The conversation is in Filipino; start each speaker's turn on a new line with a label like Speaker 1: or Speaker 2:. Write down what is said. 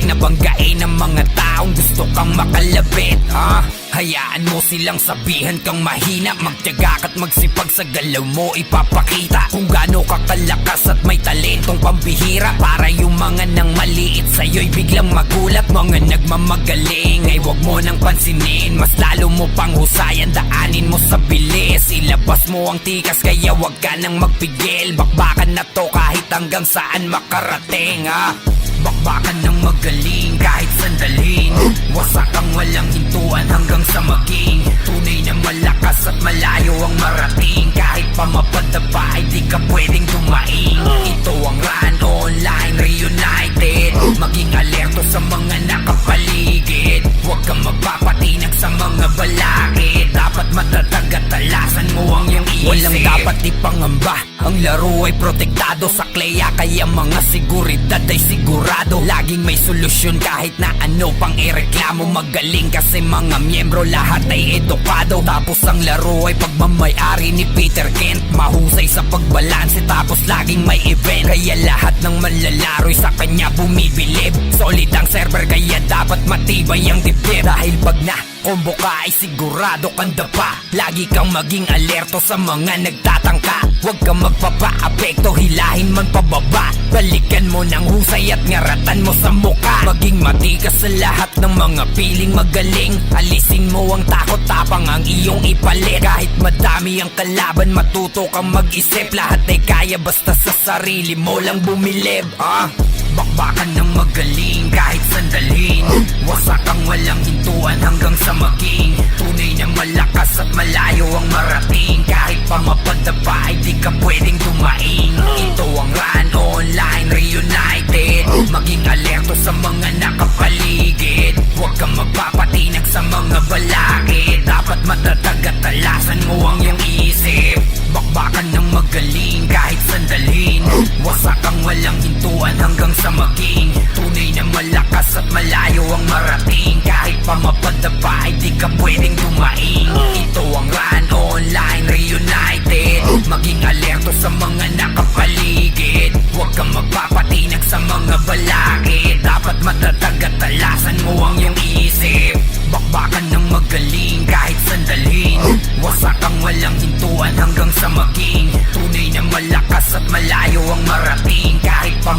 Speaker 1: nabanggain ng mga taong gusto kang makalabit. Hayaan mo silang sabihan kang mahina, magtiyaga ka't magsipag sa galaw mo ipapakita kung gaano ka kalakas at may talentong pambihira. Para yung mga nang maliit sa'yo'y biglang magulat. Mga nagmamagaling ay wag mo nang pansinin, mas lalo mo pang husayan, daanin mo sa bilis. Ilabas mo ang tikas kaya wag ka nang magpigil. Bakbakan na to kahit hanggang saan makarating. Bakbakan ng magaling kahit sandalin, wasak ang walang hintuan hanggang sa maging tunay na malakas at malayo ang marating. Kahit pa mapadapa ay di ka pwedeng dumaing. Ito ang Run Online Reunited, maging alerto sa mga nakapaligid. Huwag kang magpapatinag sa mga balakid, dapat matatag at talasan mo ang iyong isip. Walang dapat ipangamba, ang laro ay protektado sa kleya, kaya mga seguridad ay sigurado. Laging may solusyon kahit na ano pang ireklamo. Magaling kasi mga miyembro lahat ay edukado. Tapos ang laro ay pagmamayari ni Peter Kent, mahusay sa pagbalanse tapos laging may event. Kaya lahat ng manlalaro'y sa kanya bumibilib. Solid ang server kaya dapat matibay ang dibdib. Dahil pag na combo ka ay sigurado kang dapa. Lagi kang maging alerto sa mga nagtatangka. Huwag kang magpapa-apekto, hilahin man pababa. Balikan mo ng husay at ngaratan mo sa muka. Maging matigas sa lahat ng mga piling magaling. Alisin mo ang takot, tapang ang iyong ipalit. Kahit madami ang kalaban, matuto kang mag-isip. Lahat ay kaya basta sa sarili mo lang bumilib. Bakbakan ng magaling kahit sandalin, wasak ang walang hintuan hanggang sa maging tunay na malakas at malayo ang marating. Kahit pa mapadapa ay di ka pwedeng dumaing. Ito ang Run Online Reunited, maging alerto sa mga nakapaligid. Huwag kang magpapatinag sa mga balakid, dapat matatag at talasan mo ang iyong isip. Bakbakan ng magaling kahit sandalin, wasak ang walang hintuan hanggang sa maging tunay na malakas at malayo ang marating. Kahit pa mapadapa ay di ka pwedeng dumaing. Ito ang Run Online Reunited, maging alerto sa mga nakapaligid. Huwag kang magpapatinag sa mga balakid, dapat matatag at talasan mo ang iyong isip. Bakbakan ng magaling kahit sandalin, wasak ang walang hintuan hanggang sa maging tunay na malakas at malayo ang marating. Kahit pa